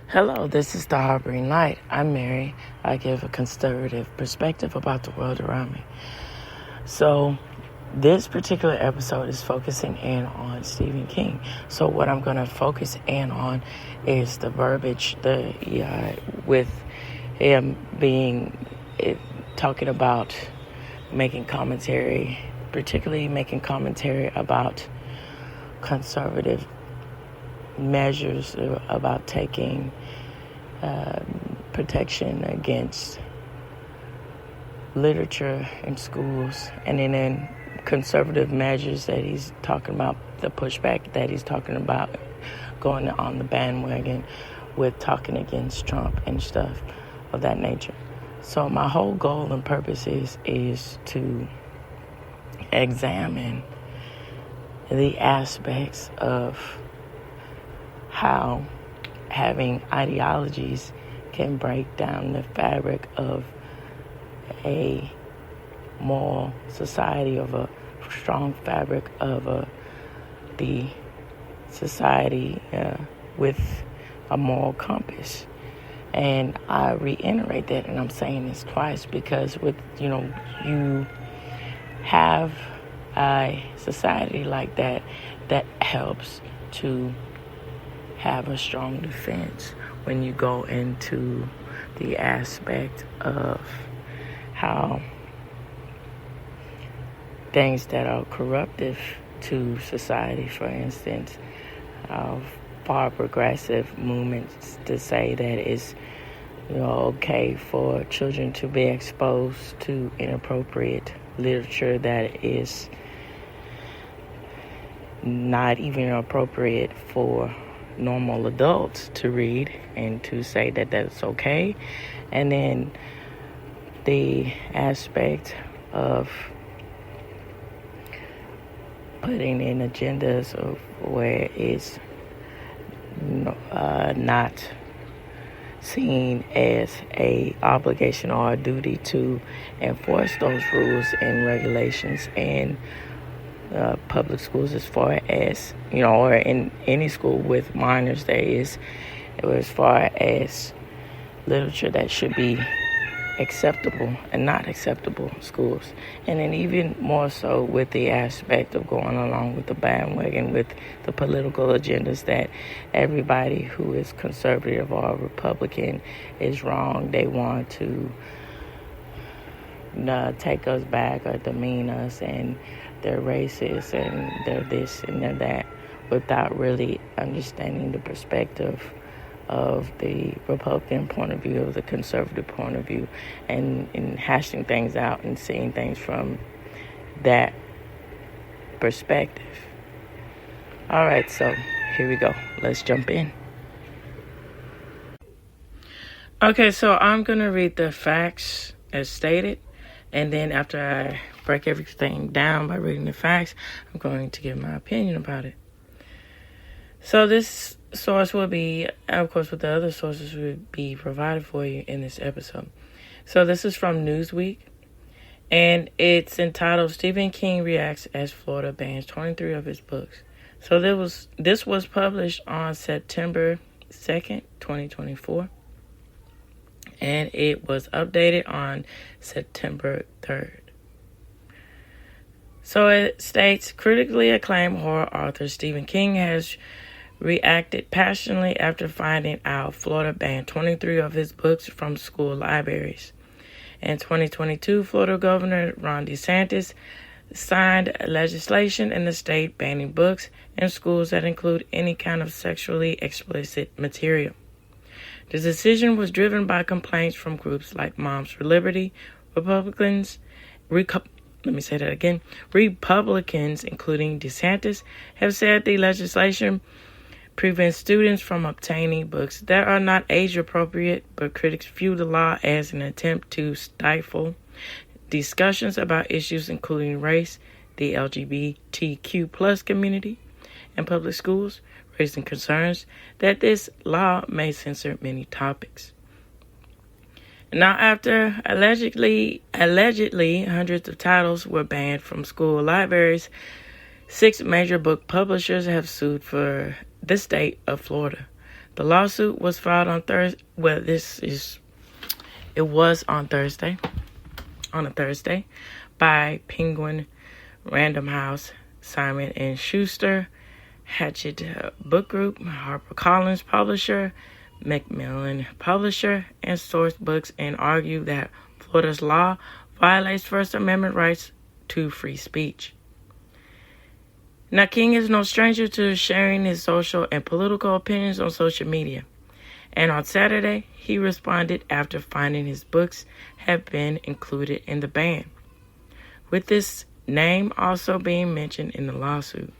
Hello, this is the Harboring Light. I'm Mary. I give a conservative perspective about the world around me. So, this particular episode is focusing in on Stephen King. So, what I'm going to focus in on is the verbiage, with him talking about particularly making commentary about conservative measures about taking protection against literature in schools, and then in conservative measures that he's talking about, the pushback that he's talking about going on the bandwagon with talking against Trump and stuff of that nature. So my whole goal and purpose is to examine the aspects of how having ideologies can break down the fabric of a moral society, of a strong fabric of the society with a moral compass. And I reiterate that, and I'm saying this twice because you have a society like that helps to have a strong defense when you go into the aspect of how things that are corruptive to society, for instance, far progressive movements to say that it's okay for children to be exposed to inappropriate literature that is not even appropriate for normal adults to read, and to say that that's okay. And then the aspect of putting in agendas of where it's not seen as a obligation or a duty to enforce those rules and regulations in public schools, as far as or in any school with minors, as far as literature that should be acceptable and not acceptable in schools. And then even more so with the aspect of going along with the bandwagon with the political agendas that everybody who is conservative or Republican is wrong. They want to take us back or demean us, and they're racist and they're this and they're that, without really understanding the perspective of the Republican point of view, of the conservative point of view, and hashing things out and seeing things from that perspective. All right, so here we go. Let's jump in. Okay, so I'm going to read the facts as stated, and then after I break everything down by reading the facts, I'm going to give my opinion about it. So this source will be, of course, with the other sources will be provided for you in this episode. So this is from Newsweek, and it's entitled "Stephen King Reacts as Florida Bans 23 of His Books." So this was published on September 2nd, 2024, and it was updated on September 3rd. So it states, critically acclaimed horror author Stephen King has reacted passionately after finding out Florida banned 23 of his books from school libraries. In 2022, Florida Governor Ron DeSantis signed legislation in the state banning books in schools that include any kind of sexually explicit material. The decision was driven by complaints from groups like Moms for Liberty. Republicans, including DeSantis, have said the legislation prevents students from obtaining books that are not age appropriate, but critics view the law as an attempt to stifle discussions about issues including race, the LGBTQ plus community, and public schools, raising concerns that this law may censor many topics. Now, after allegedly hundreds of titles were banned from school libraries, 6 major book publishers have sued for the state of Florida. The lawsuit was filed on Thursday. Well, it was on Thursday, on a Thursday, by Penguin Random House, Simon & Schuster, Hachette Book Group, HarperCollins Publisher, Macmillan Publisher, and Source Books, and argue that Florida's law violates First Amendment rights to free speech. Now, King is no stranger to sharing his social and political opinions on social media. And on Saturday, he responded after finding his books have been included in the ban, with this name also being mentioned in the lawsuit.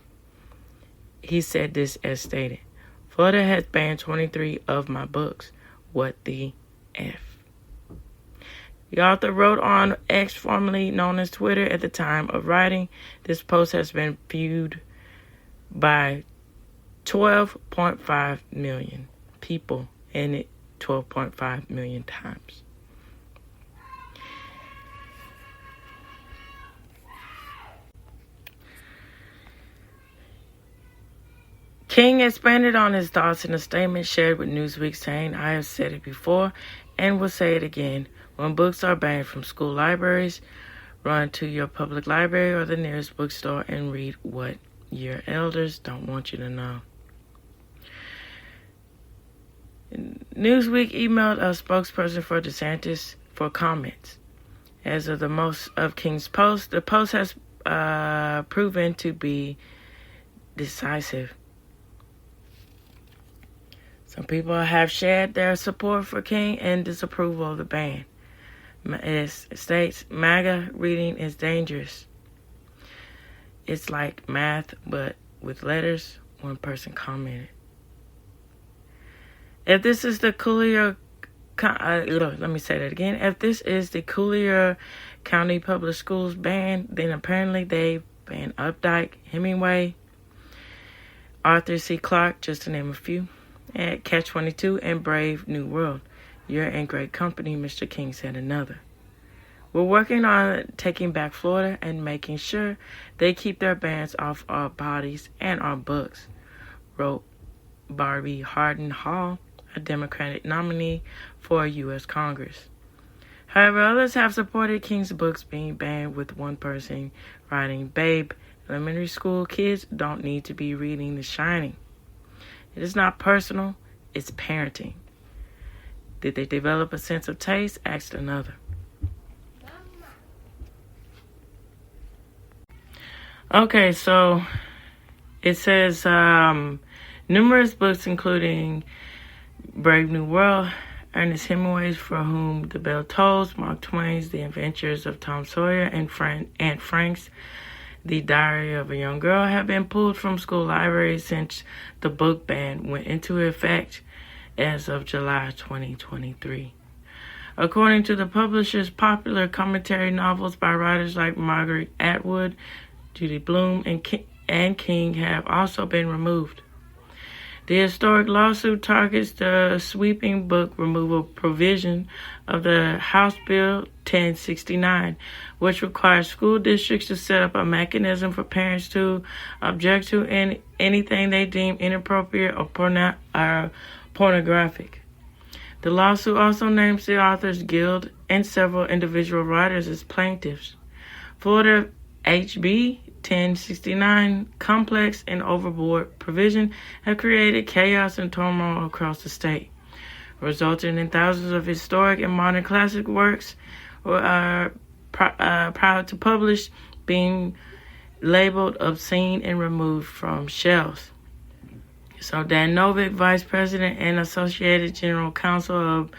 He said this as stated: Florida has banned 23 of my books. What the F? The author wrote on X, formerly known as Twitter at the time of writing. This post has been viewed by 12.5 million people, and it 12.5 million times. King expanded on his thoughts in a statement shared with Newsweek, saying, "I have said it before and will say it again. When books are banned from school libraries, run to your public library or the nearest bookstore and read what your elders don't want you to know." Newsweek emailed a spokesperson for DeSantis for comments. As of the most of King's post, the post has proven to be decisive. Some people have shared their support for King and disapproval of the ban. It states, "MAGA reading is dangerous. It's like math, but with letters," one person commented. If this is the Collier, let me say that again. If this is the Collier County Public Schools ban, then apparently they've banned Updike, Hemingway, Arthur C. Clarke, just to name a few, at Catch-22 and Brave New World. "You're in great company," Mr. King said another. "We're working on taking back Florida and making sure they keep their bans off our bodies and our books," wrote Barbie Hardin Hall, a Democratic nominee for U.S. Congress. However, others have supported King's books being banned, with one person writing, "Babe, elementary school kids don't need to be reading The Shining. It is not personal, it's parenting." "Did they develop a sense of taste?" asked another. Okay, so it says numerous books, including Brave New World, Ernest Hemingway's For Whom the Bell Tolls, Mark Twain's The Adventures of Tom Sawyer, and Anne Frank's The Diary of a Young Girl, have been pulled from school libraries since the book ban went into effect as of July 2023. According to the publishers, popular commentary novels by writers like Margaret Atwood, Judy Blume, and King have also been removed. The historic lawsuit targets the sweeping book removal provision of the House Bill 1069, which requires school districts to set up a mechanism for parents to object to anything they deem inappropriate or pornographic. The lawsuit also names the Authors Guild and several individual writers as plaintiffs. Florida HB 1069 complex and overboard provision have created chaos and turmoil across the state, resulting in thousands of historic and modern classic works proud to publish being labeled obscene and removed from shelves. So Dan Novick, Vice President and Associated General Counsel of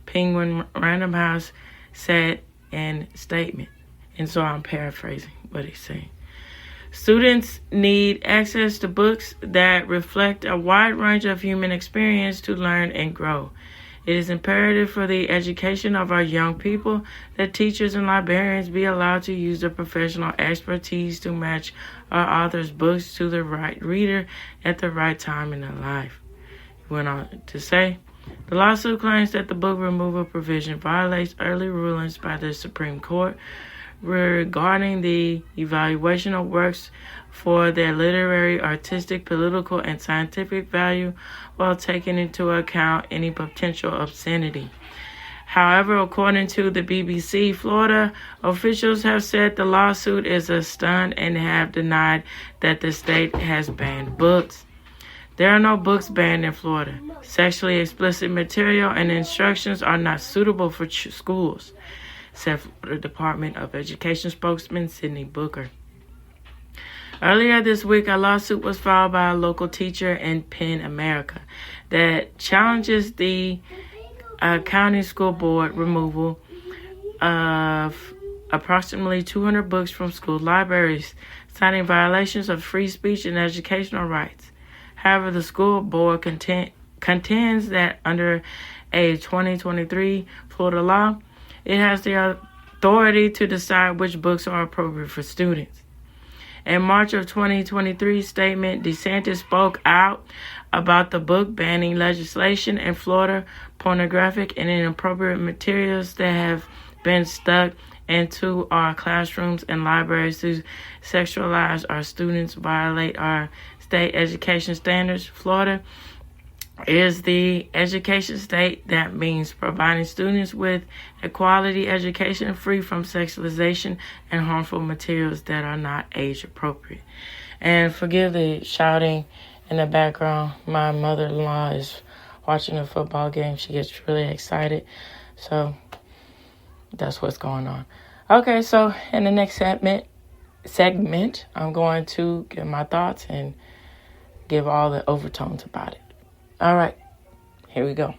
Penguin Random House, said in a statement, and so I'm paraphrasing what he's saying: "Students need access to books that reflect a wide range of human experience to learn and grow. It is imperative for the education of our young people that teachers and librarians be allowed to use their professional expertise to match our authors' books to the right reader at the right time in their life." He went on to say, "The lawsuit claims that the book removal provision violates early rulings by the Supreme Court regarding the evaluation of works for their literary, artistic, political, and scientific value while taking into account any potential obscenity. However, according to the BBC, Florida officials have said the lawsuit is a stunt and have denied that the state has banned books. There are no books banned in Florida. Sexually explicit material and instructions are not suitable for schools, said Florida Department of Education spokesman Sydney Booker. Earlier this week, a lawsuit was filed by a local teacher in Penn, America, that challenges the county school board removal of approximately 200 books from school libraries, citing violations of free speech and educational rights. However, the school board contends that under a 2023 Florida law, it has the authority to decide which books are appropriate for students. In March of 2023 statement, DeSantis spoke out about the book banning legislation in Florida, pornographic and inappropriate materials that have been stuck into our classrooms and libraries to sexualize our students, violate our state education standards. Florida is the education state that means providing students with a quality education free from sexualization and harmful materials that are not age appropriate. And forgive the shouting in the background. My mother-in-law is watching a football game. She gets really excited. So that's what's going on. Okay, so in the next segment, I'm going to give my thoughts and give all the overtones about it. All right, here we go.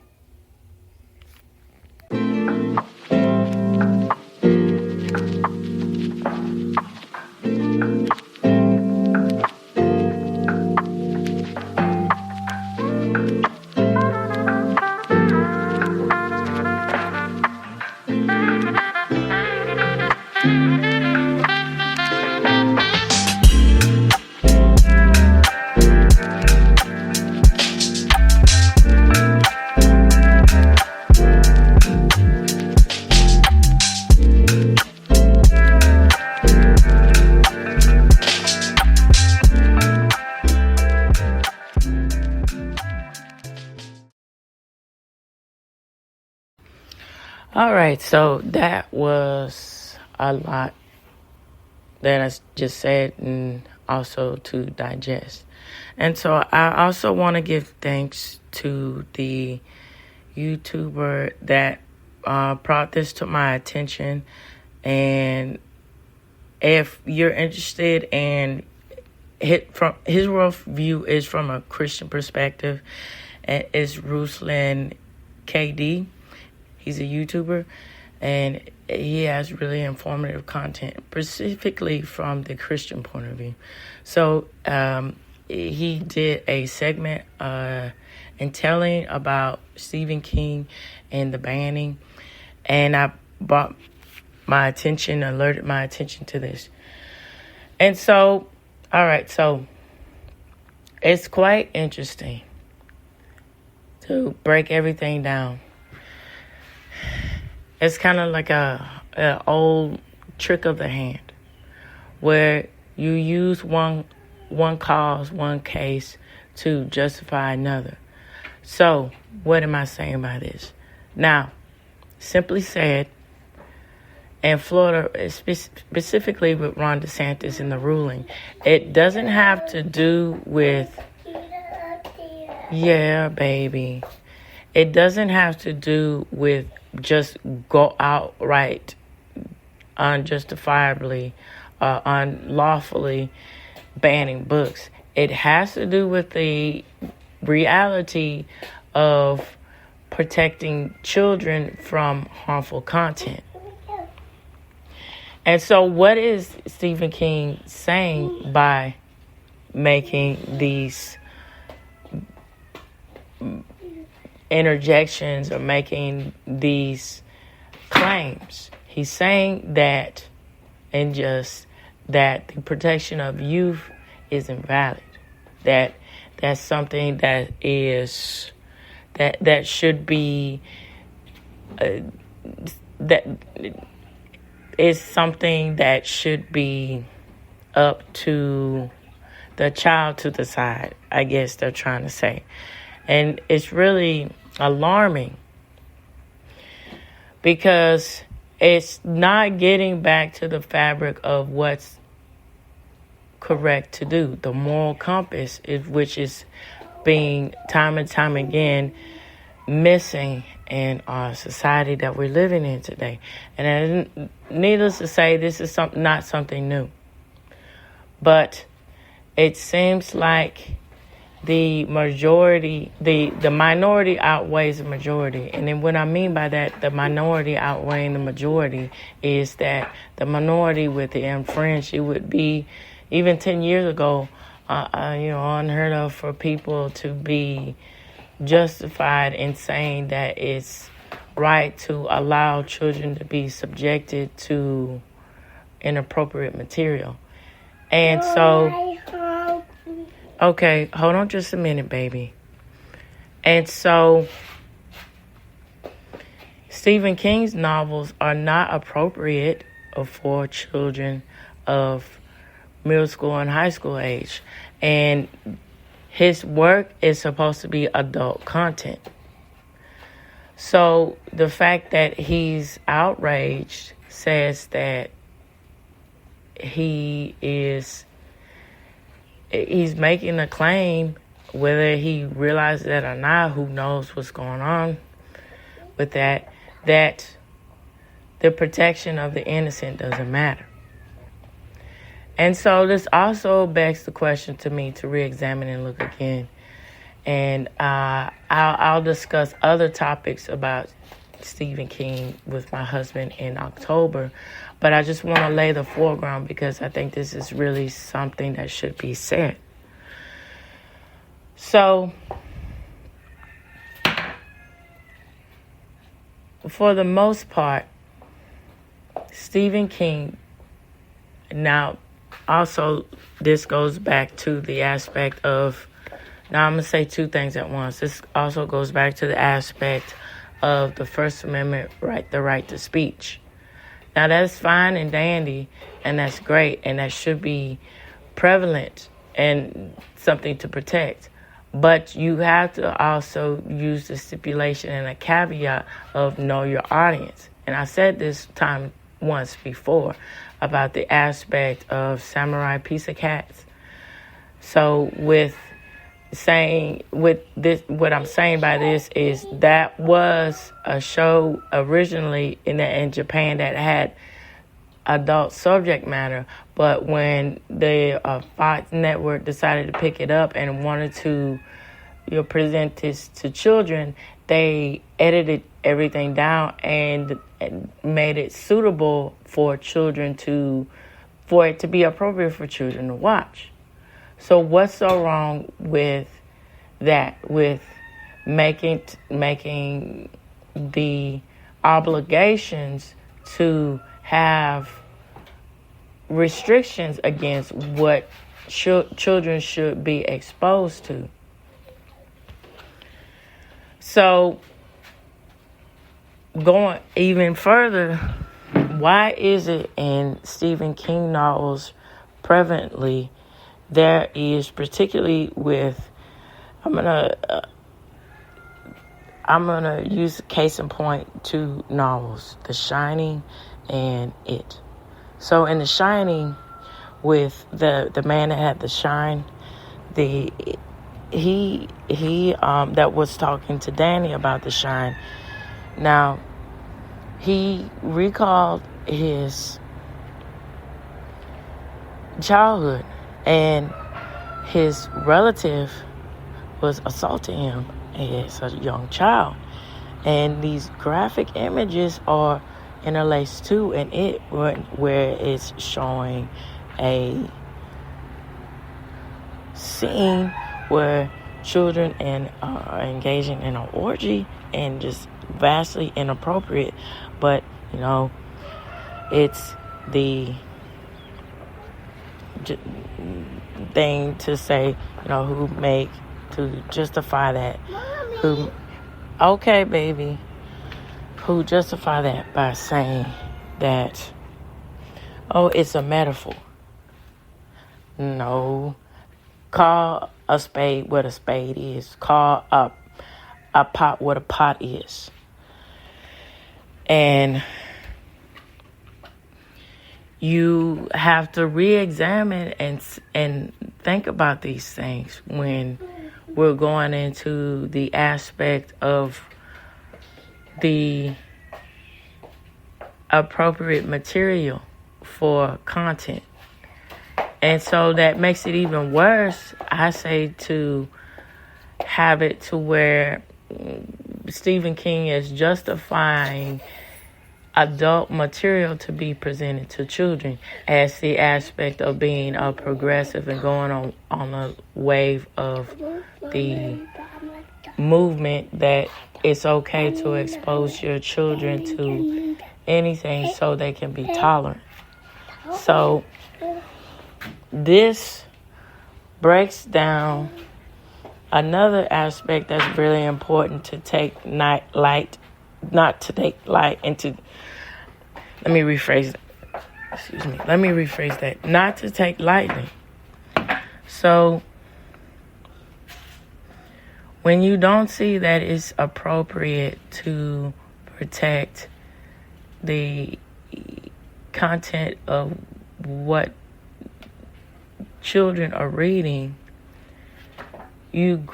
All right, so that was a lot that I just said and also to digest. And so I also want to give thanks to the YouTuber that brought this to my attention. And if you're interested in his worldview is from a Christian perspective, and it's Ruslan KD. He's a YouTuber, and he has really informative content, specifically from the Christian point of view. So he did a segment in telling about Stephen King and the banning, and I alerted my attention to this. And so, all right, so it's quite interesting to break everything down. It's kind of like a old trick of the hand where you use one cause, one case to justify another. So what am I saying by this? Now, simply said, in Florida, specifically with Ron DeSantis and the ruling, it doesn't have to do with, yeah, baby. It doesn't have to do with just go outright, unjustifiably, unlawfully banning books. It has to do with the reality of protecting children from harmful content. And so what is Stephen King saying by making these interjections or making these claims? He's saying that that the protection of youth is invalid. That's something that is that should be that is something that should be up to the child to decide, I guess they're trying to say. And it's really alarming because it's not getting back to the fabric of what's correct to do. The moral compass, which is being time and time again missing in our society that we're living in today. And needless to say, this is not something new. But it seems like the majority, the minority outweighs the majority. And then what I mean by that, the minority outweighing the majority, is that the minority with the infringed, it would be, even 10 years ago, unheard of for people to be justified in saying that it's right to allow children to be subjected to inappropriate material. And so, okay, hold on just a minute, baby. And so, Stephen King's novels are not appropriate for children of middle school and high school age. And his work is supposed to be adult content. So the fact that he's outraged says that he's making a claim, whether he realizes that or not, who knows what's going on with that the protection of the innocent doesn't matter. And so this also begs the question to me to re-examine and look again. And I'll discuss other topics about Stephen King with my husband in October. But I just want to lay the foreground because I think this is really something that should be said. So, for the most part, Stephen King, now also this goes back to the aspect of, now I'm going to say two things at once. This also goes back to the aspect of the First Amendment right, the right to speech. Now that's fine and dandy, and that's great, and that should be prevalent and something to protect. But you have to also use the stipulation and a caveat of know your audience. And I said this time once before about the aspect of samurai piece of cats. So with this, what I'm saying by this is that was a show originally in Japan that had adult subject matter, but when the Fox Network decided to pick it up and wanted to present this to children, they edited everything down and made it suitable for for it to be appropriate for children to watch. So what's so wrong with that, with making the obligations to have restrictions against what children should be exposed to? So, going even further, why is it in Stephen King novels prevalently there is, particularly with, I'm gonna use case in point two novels, The Shining and It. So in The Shining, with the man that had the shine, he that was talking to Danny about the shine. Now, he recalled his childhood, and his relative was assaulting him as a young child. And these graphic images are interlaced too, and it where it's showing a scene where children are engaging in an orgy and just vastly inappropriate. But it's the thing to say, to justify that. Mommy. Okay, baby. Who justify that by saying that oh, it's a metaphor. No. Call a spade what a spade is. Call a pot what a pot is. And you have to re-examine and think about these things when we're going into the aspect of the appropriate material for content. And so that makes it even worse, I say, to have it to where Stephen King is justifying adult material to be presented to children as the aspect of being a progressive and going on a wave of the movement that it's okay to expose your children to anything so they can be tolerant. So this breaks down another aspect that's really important to take not to take light into. Let me rephrase that. Not to take lightly. So when you don't see that it's appropriate to protect the content of what children are reading, you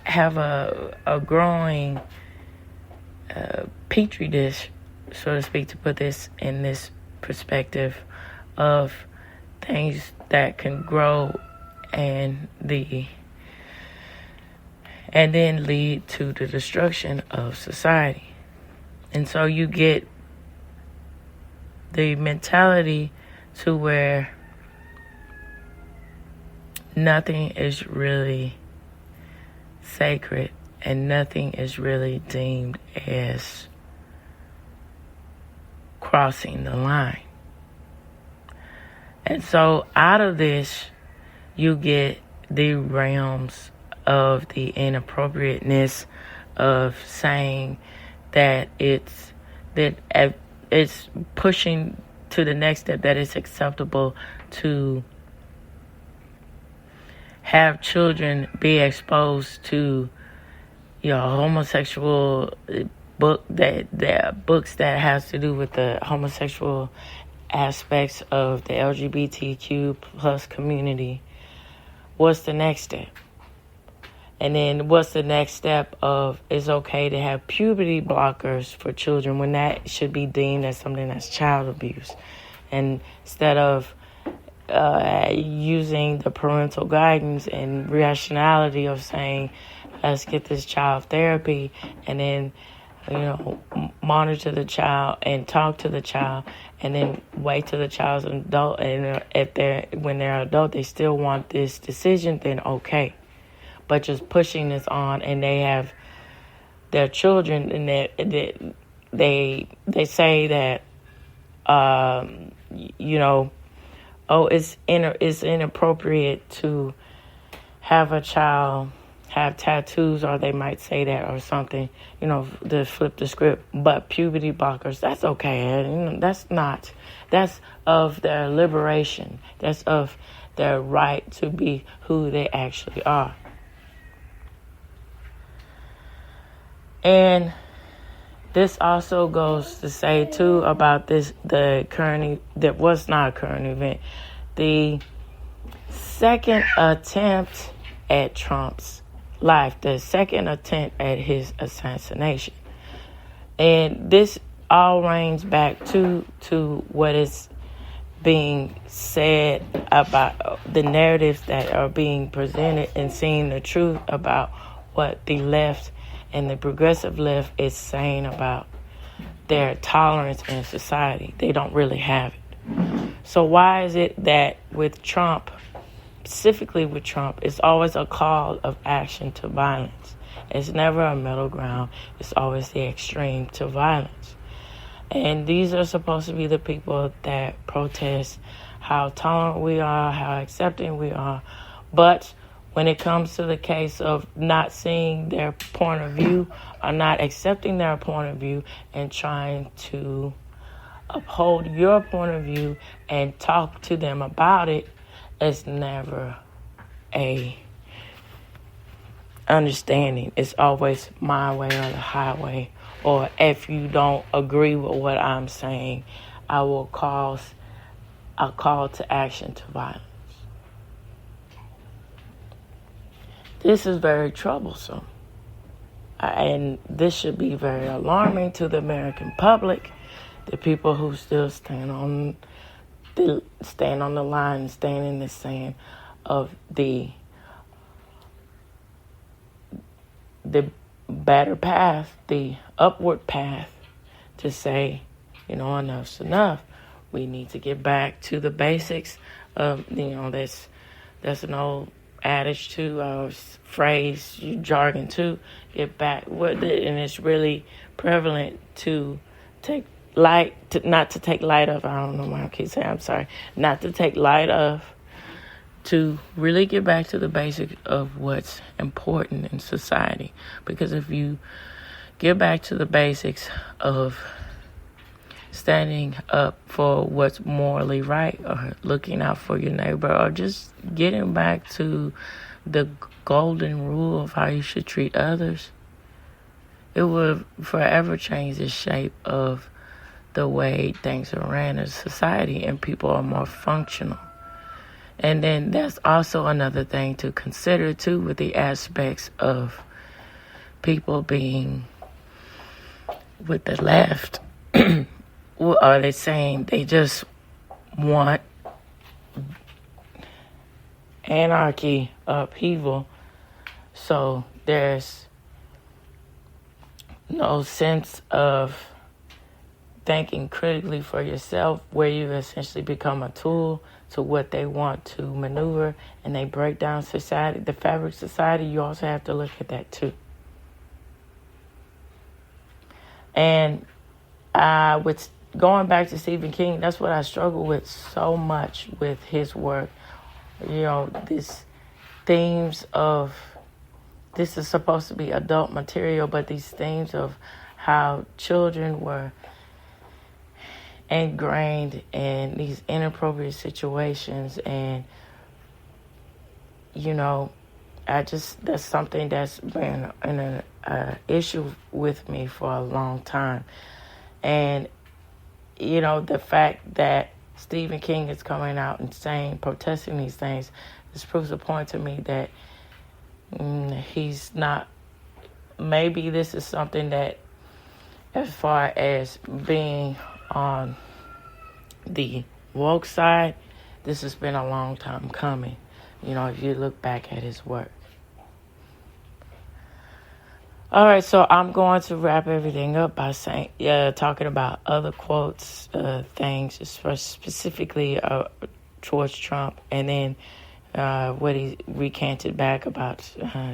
have a growing petri dish, so to speak, to put this in this perspective of things that can grow and then lead to the destruction of society. And so you get the mentality to where nothing is really sacred and nothing is really deemed as crossing the line. And so out of this, you get the realms of the inappropriateness of saying that it's pushing to the next step, that it's acceptable to have children be exposed to homosexual books that has to do with the homosexual aspects of the LGBTQ plus community. What's the next step? And then what's the next step of it's okay to have puberty blockers for children when that should be deemed as something that's child abuse? And instead of using the parental guidance and rationality of saying, let's get this child therapy and then, monitor the child and talk to the child and then wait till the child's an adult. And when they're adult, they still want this decision, then okay. But just pushing this on, and they have their children, and they say that, it's inappropriate to have a child have tattoos, or they might say that or something, to flip the script. But puberty blockers, that's okay. That's of their liberation. That's of their right to be who they actually are. And this also goes to say, too, about that was not a current event. The second attempt at Trump's life, the second attempt at his assassination. And this all reigns back to what is being said about the narratives that are being presented and seeing the truth about what the left and the progressive left is saying about their tolerance in society. They don't really have it. So why is it that with Trump, specifically with Trump, it's always a call of action to violence? It's never a middle ground. It's always the extreme to violence. And these are supposed to be the people that protest how tolerant we are, how accepting we are. But when it comes to the case of not seeing their point of view or not accepting their point of view and trying to uphold your point of view and talk to them about it, it's never a understanding. It's always my way or the highway. Or if you don't agree with what I'm saying, I will cause a call to action to violence. This is very troublesome. And this should be very alarming to the American public, the people who still stand on the line and stand in the sand of the better path, the upward path, to say, enough's enough. We need to get back to the basics of, that's an old adage too, phrase, jargon too. Get back with it, and it's really prevalent to take not to take light of. I don't know why I keep saying. I'm sorry. Not to take light of. To really get back to the basics of what's important in society. Because if you get back to the basics of standing up for what's morally right, or looking out for your neighbor, or just getting back to the golden rule of how you should treat others, it will forever change the shape of the way things are ran in society, and people are more functional. And then that's also another thing to consider too, with the aspects of people being with the left. Are they saying they just want anarchy, upheaval? So there's no sense of thinking critically for yourself, where you essentially become a tool to what they want to maneuver, and they break down society, the fabric of society. You also have to look at that too. And with going back to Stephen King, that's what I struggle with so much with his work. This themes of, this is supposed to be adult material, but these themes of how children were ingrained in these inappropriate situations, and that's something that's been an issue with me for a long time. And the fact that Stephen King is coming out and protesting these things, this proves a point to me that he's not. Maybe this is something that, as far as being on the woke side, this has been a long time coming, if you look back at his work. All right, so I'm going to wrap everything up by talking about other quotes, things, specifically towards Trump, and then what he recanted back about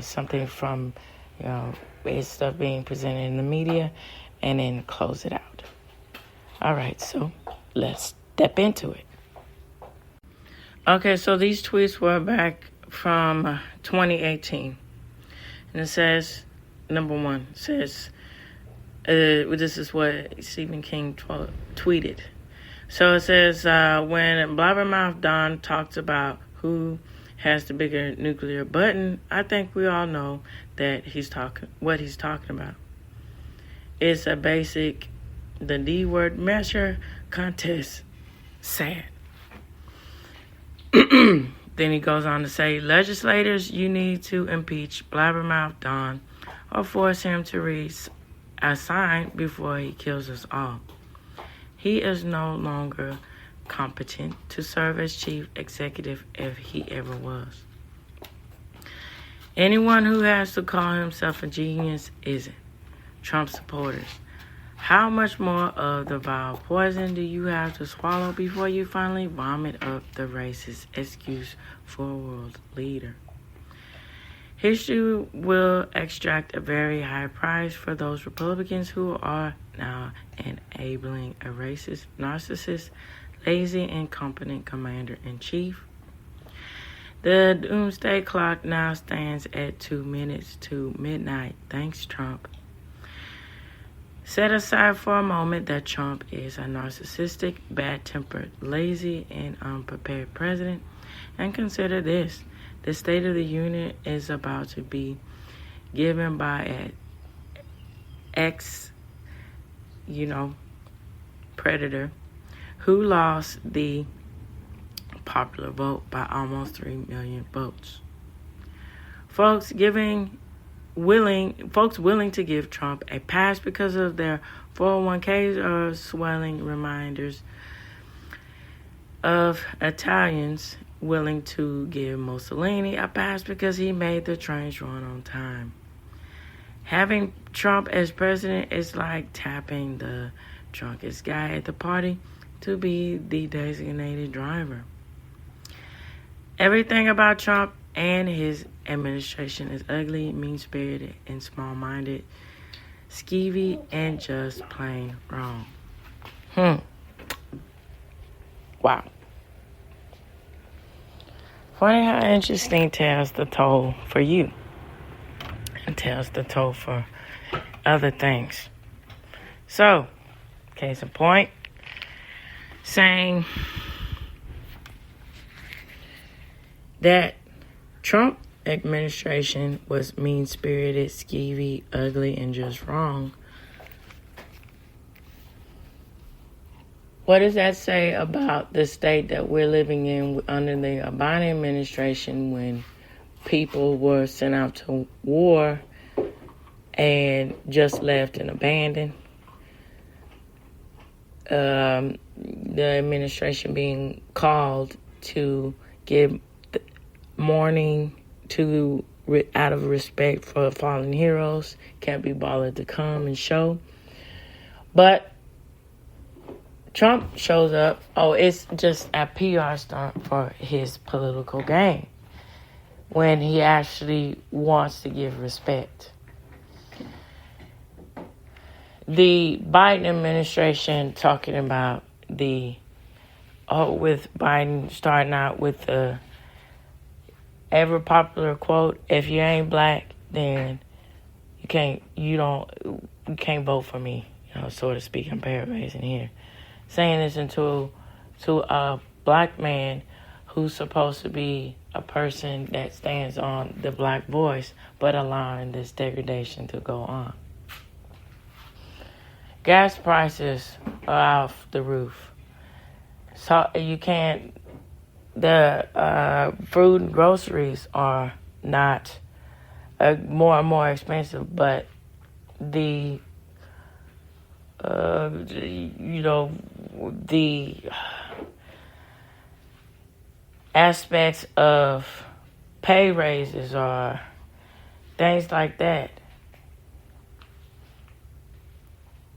something from, his stuff being presented in the media, and then close it out. All right, so let's step into it. Okay, so these tweets were back from 2018. And it says, number one, says, this is what Stephen King tweeted. So it says, when Blabbermouth Don talks about who has the bigger nuclear button, I think we all know that what he's talking about. It's a basic, the D-word measure contest. Sad. Then he goes on to say, legislators, you need to impeach Blabbermouth Don or force him to read a sign before he kills us all. He is no longer competent to serve as chief executive if he ever was. Anyone who has to call himself a genius isn't. Trump supporters, how much more of the vile poison do you have to swallow before you finally vomit up the racist excuse for a world leader? History will extract a very high price for those Republicans who are now enabling a racist, narcissist, lazy, incompetent commander-in-chief. The doomsday clock now stands at 2 minutes to midnight. Thanks, Trump. Set aside for a moment that Trump is a narcissistic, bad-tempered, lazy, and unprepared president, and consider this. The State of the Union is about to be given by an predator who lost the popular vote by almost 3 million votes. Folks willing to give Trump a pass because of their 401ks are swelling reminders of Italians willing to give Mussolini a pass because he made the trains run on time. Having Trump as president is like tapping the drunkest guy at the party to be the designated driver. Everything about Trump and his administration is ugly, mean-spirited, and small-minded, skeevy, and just plain wrong. Wow. Funny how interesting tells the toll for you and tells the toll for other things. So, case in point, saying that Trump administration was mean-spirited, skeevy, ugly, and just wrong. What does that say about the state that we're living in under the Biden administration when people were sent out to war and just left and abandoned? The administration being called to give mourning out of respect for fallen heroes, can't be bothered to come and show. But Trump shows up. It's just a PR stunt for his political gain when he actually wants to give respect. The Biden administration talking about with Biden starting out with the ever popular quote, if you ain't black, then you can't vote for me, so to speak. I'm paraphrasing here. Saying this to a black man who's supposed to be a person that stands on the black voice, but allowing this degradation to go on. Gas prices are off the roof. So you can't. The food and groceries are not more and more expensive, but the aspects of pay raises or things like that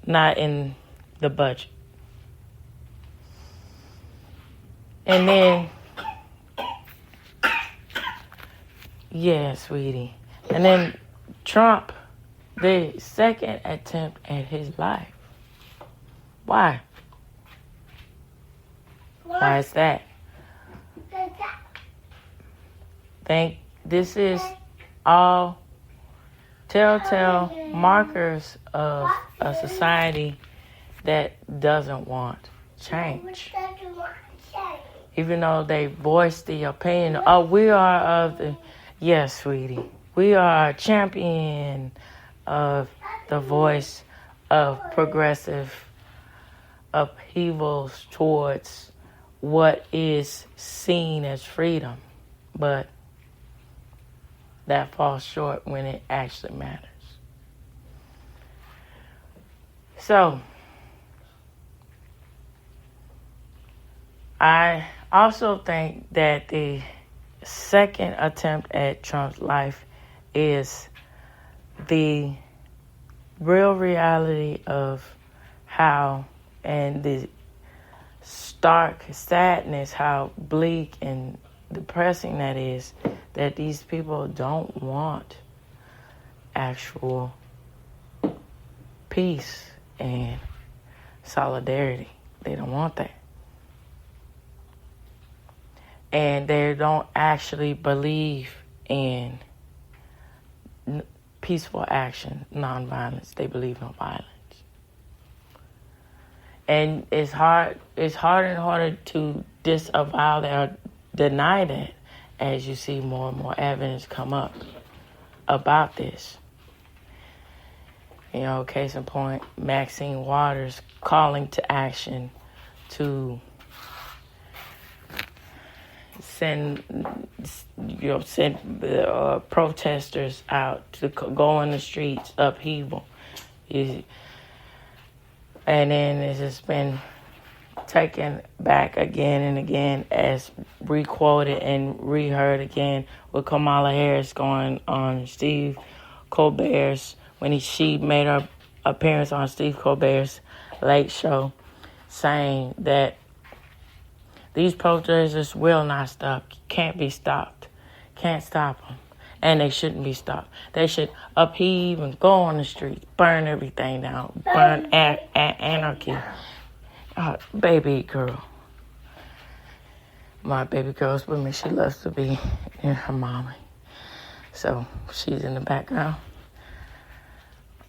not in the budget. And then, yeah, sweetie. And then Trump, the second attempt at his life. Why? Why is that? Think this is all telltale markers of a society that doesn't want change. Even though they voice the opinion, we are of the, yes, sweetie, we are a champion of the voice of progressive upheavals towards what is seen as freedom. But that falls short when it actually matters. So, I also think that the second attempt at Trump's life is the real reality of how, and the stark sadness, how bleak and depressing that is, that these people don't want actual peace and solidarity. They don't want that. and they don't actually believe in peaceful action, nonviolence. They believe in violence. And it's harder and harder to disavow that or deny that as you see more and more evidence come up about this. You know, case in point, Maxine Waters calling to action to send protesters out to go on the streets, upheaval. And then it's just been taken back again and again as re-quoted and reheard again with Kamala Harris going on Steve Colbert's, when she made her appearance on Steve Colbert's Late Show, saying that these protesters will not stop, can't be stopped, can't stop them, and they shouldn't be stopped. They should upheave and go on the streets, burn everything down, burn anarchy. Baby girl. My baby girl's with me. She loves to be in her mommy. So she's in the background.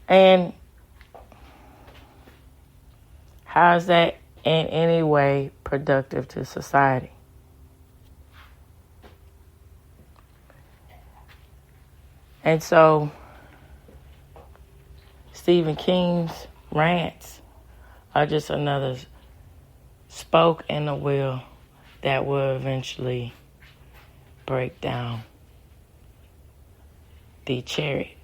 And how is that in any way productive to society? And so Stephen King's rants are just another spoke in the wheel that will eventually break down the chariot.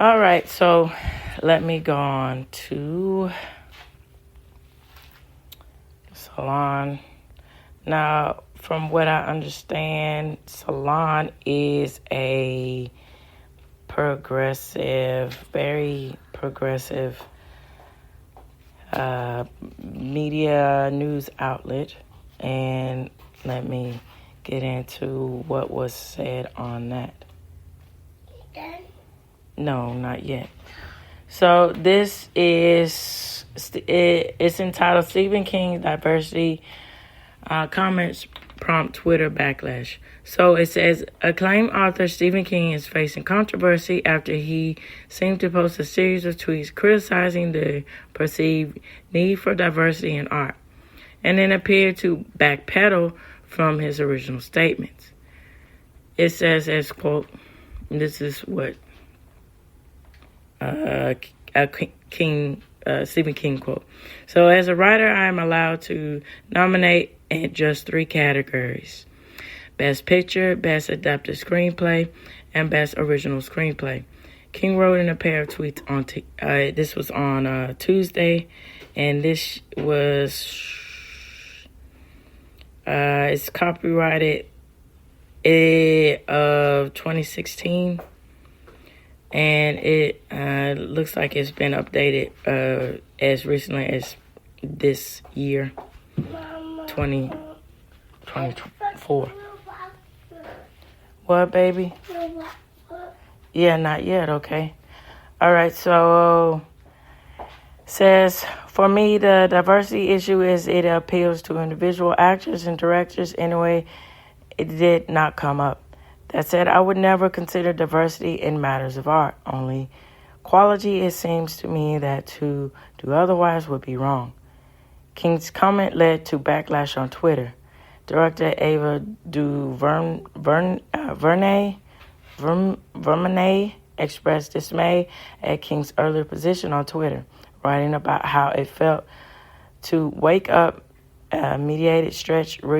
All right, so let me go on to Salon. Now, from what I understand, Salon is a very progressive media news outlet. And let me get into what was said on that. No, not yet. So this is, it's entitled Stephen King Diversity Comments Prompt Twitter Backlash. So it says, acclaimed author Stephen King is facing controversy after he seemed to post a series of tweets criticizing the perceived need for diversity in art, and then appeared to backpedal from his original statements. It says, as quote, this is what Stephen King quote. So as a writer, I am allowed to nominate in just 3 categories: Best Picture, Best Adapted Screenplay, and Best Original Screenplay. King wrote in a pair of tweets on this was on Tuesday, and this was it's copyrighted of 2016. And it looks like it's been updated as recently as this year, 2024. What, baby? Yeah, not yet, okay. All right, so says, for me, the diversity issue is it appeals to individual actors and directors. Anyway, it did not come up. That said, I would never consider diversity in matters of art. Only quality, it seems to me that to do otherwise would be wrong. King's comment led to backlash on Twitter. Director Ava DuVernay expressed dismay at King's earlier position on Twitter, writing about how it felt to wake up mediated stretch in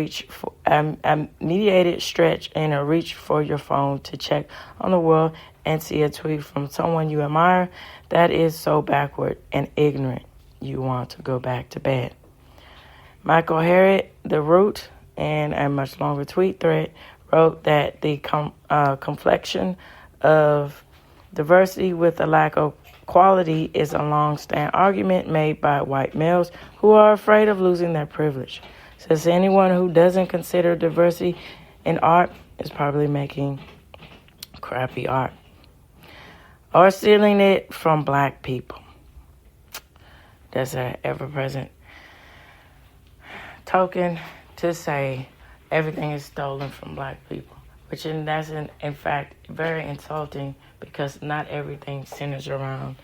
a reach for your phone to check on the world and see a tweet from someone you admire. That is so backward and ignorant. You want to go back to bed. Michael Harriot, The Root, in a much longer tweet thread, wrote that the conflection of diversity with a lack of quality is a long-standing argument made by white males who are afraid of losing their privilege. Says anyone who doesn't consider diversity in art is probably making crappy art or stealing it from black people. That's an ever-present token to say everything is stolen from black people, which that's in fact very insulting, because not everything centers around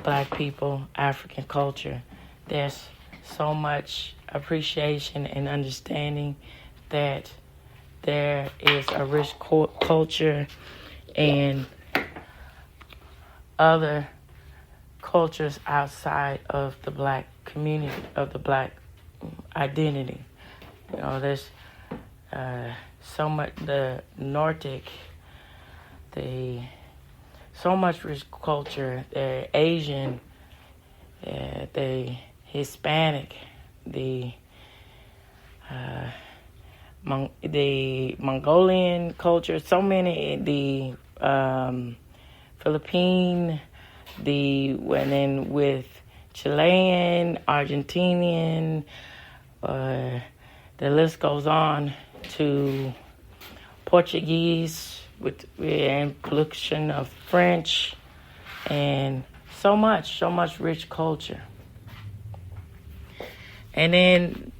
black people, African culture. There's so much appreciation and understanding that there is a rich culture and other cultures outside of the black community, of the black identity. There's so much, the Nordic, so much rich culture, the Asian, the Hispanic, the Mongolian culture, so many, the Philippine, and then with Chilean, Argentinian, the list goes on to Portuguese, with inclusion of French, and so much rich culture. And then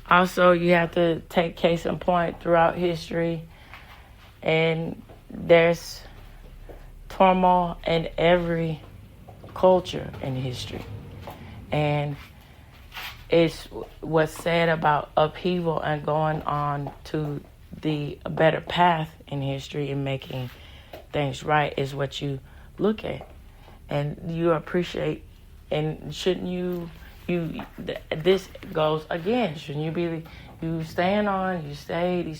also you have to take case in point throughout history, and there's turmoil in every culture in history. And it's what's said about upheaval and going on to the better path in history and making things right is what you look at and you appreciate. And shouldn't you this goes again, shouldn't you be, these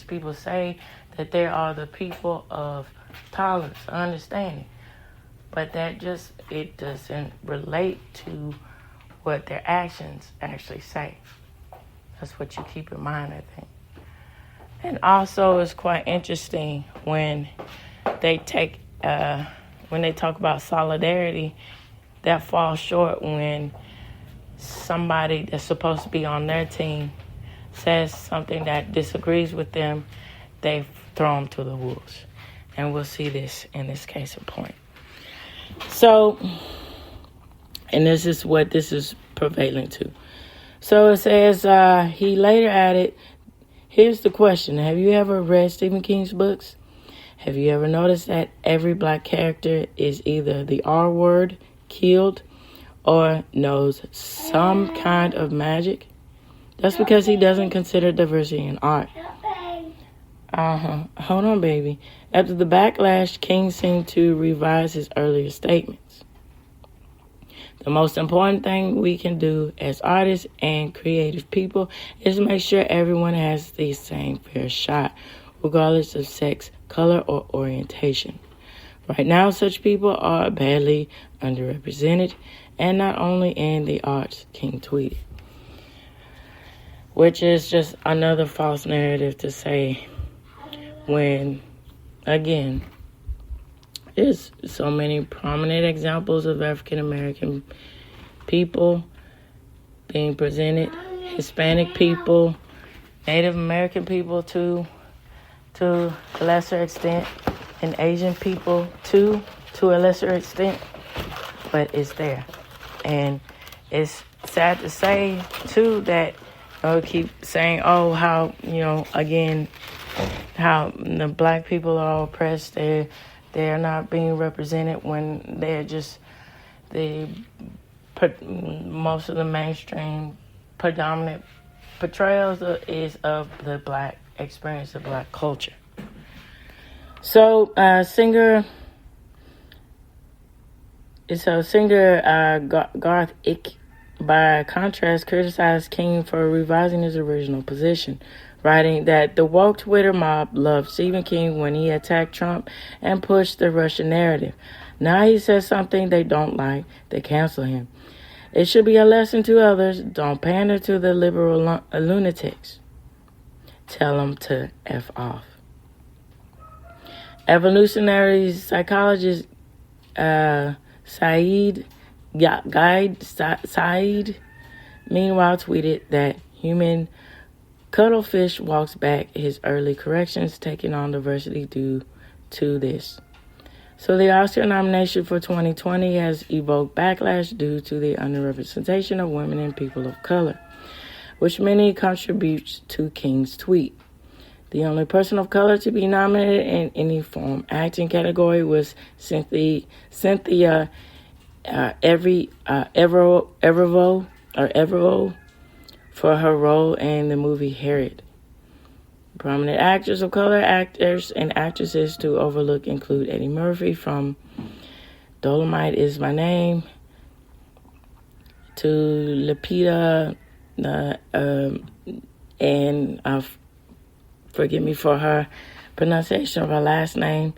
people say that they are the people of tolerance, understanding, but it doesn't relate to what their actions actually say. That's what you keep in mind, I think. And also, it's quite interesting when they talk about solidarity, that falls short when somebody that's supposed to be on their team says something that disagrees with them, they throw them to the wolves. And we'll see this in this case in point. So, and this is what this is prevailing to. So it says, he later added, here's the question. Have you ever read Stephen King's books? Have you ever noticed that every black character is either the R word, killed, or knows some kind of magic? That's because he doesn't consider diversity in art. Hold on, baby. After the backlash, King seemed to revise his earlier statements. The most important thing we can do as artists and creative people is make sure everyone has the same fair shot, regardless of sex, color, or orientation. Right now, such people are badly underrepresented, and not only in the arts, King tweeted. Which is just another false narrative to say when, again, there's so many prominent examples of African American people being presented, Hispanic people, Native American people to a lesser extent, and Asian people to a lesser extent, but it's there. And it's sad to say, too, that keep saying, how, again, how the black people are oppressed, they're not being represented when they're just most of the mainstream predominant portrayals is of the black experience, of black culture. So singer Garth Ick, by contrast, criticized King for revising his original position, writing that the woke Twitter mob loved Stephen King when he attacked Trump and pushed the Russian narrative. Now he says something they don't like, they cancel him. It should be a lesson to others. Don't pander to the liberal lunatics. Tell them to F off. Evolutionary psychologist Saeed, meanwhile, tweeted that human cuttlefish walks back his early corrections, taking on diversity due to this. So the Oscar nomination for 2020 has evoked backlash due to the underrepresentation of women and people of color. which many contributes to King's tweet. The only person of color to be nominated in any form acting category was Cynthia Evervo for her role in the movie Harriet. Prominent actors of color, actors and actresses to overlook include Eddie Murphy from Dolomite Is My Name, to Lupita, and forgive me for her pronunciation of her last name,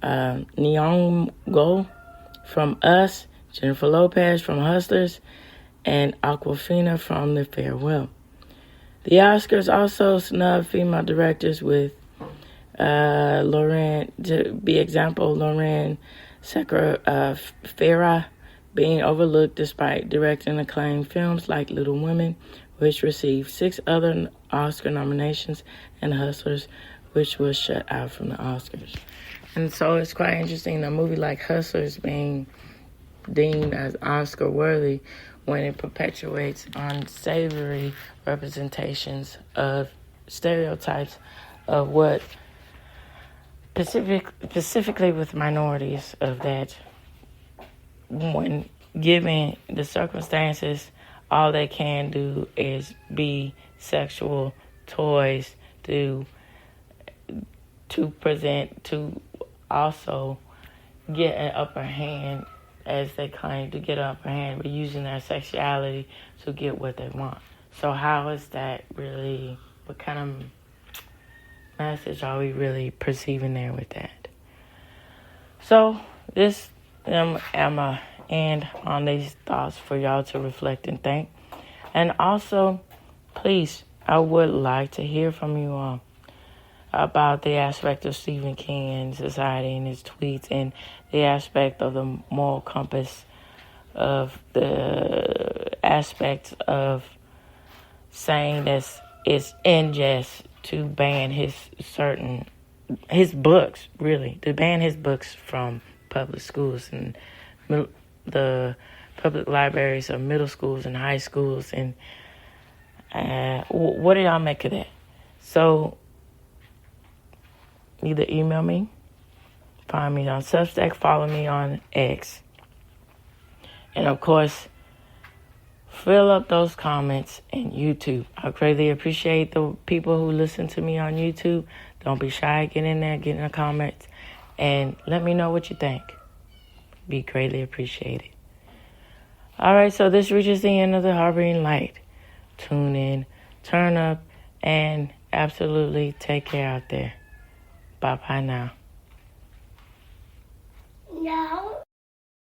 Nyong'o from Us, Jennifer Lopez from Hustlers, and Awkwafina from The Farewell. The Oscars also snubbed female directors with Lauren Sequeira being overlooked despite directing acclaimed films like Little Women, which received 6 other Oscar nominations, and Hustlers, which was shut out from the Oscars. And so it's quite interesting, a movie like Hustlers being deemed as Oscar-worthy when it perpetuates unsavory representations of stereotypes of what, specifically with minorities, of that when given the circumstances, all they can do is be sexual toys to present, to also get an upper hand, as they claim to get an upper hand, but using their sexuality to get what they want. So how is that really, what kind of message are we really perceiving there with that? So this, I'm going to end on these thoughts for y'all to reflect and think. And also, please, I would like to hear from you all about the aspect of Stephen King and society and his tweets, and the aspect of the moral compass, of the aspect of saying that it's unjust to ban his books, really, to ban his books from public schools and the public libraries of middle schools and high schools. And what do y'all make of that? So either email me, find me on Substack, follow me on X, and of course, fill up those comments in YouTube. I greatly appreciate the people who listen to me on YouTube. Don't be shy, get in there, get in the comments, and let me know what you think. Be greatly appreciated. All right, so this reaches the end of the Harboring Light. Tune in, turn up, and absolutely take care out there. Bye-bye now. No.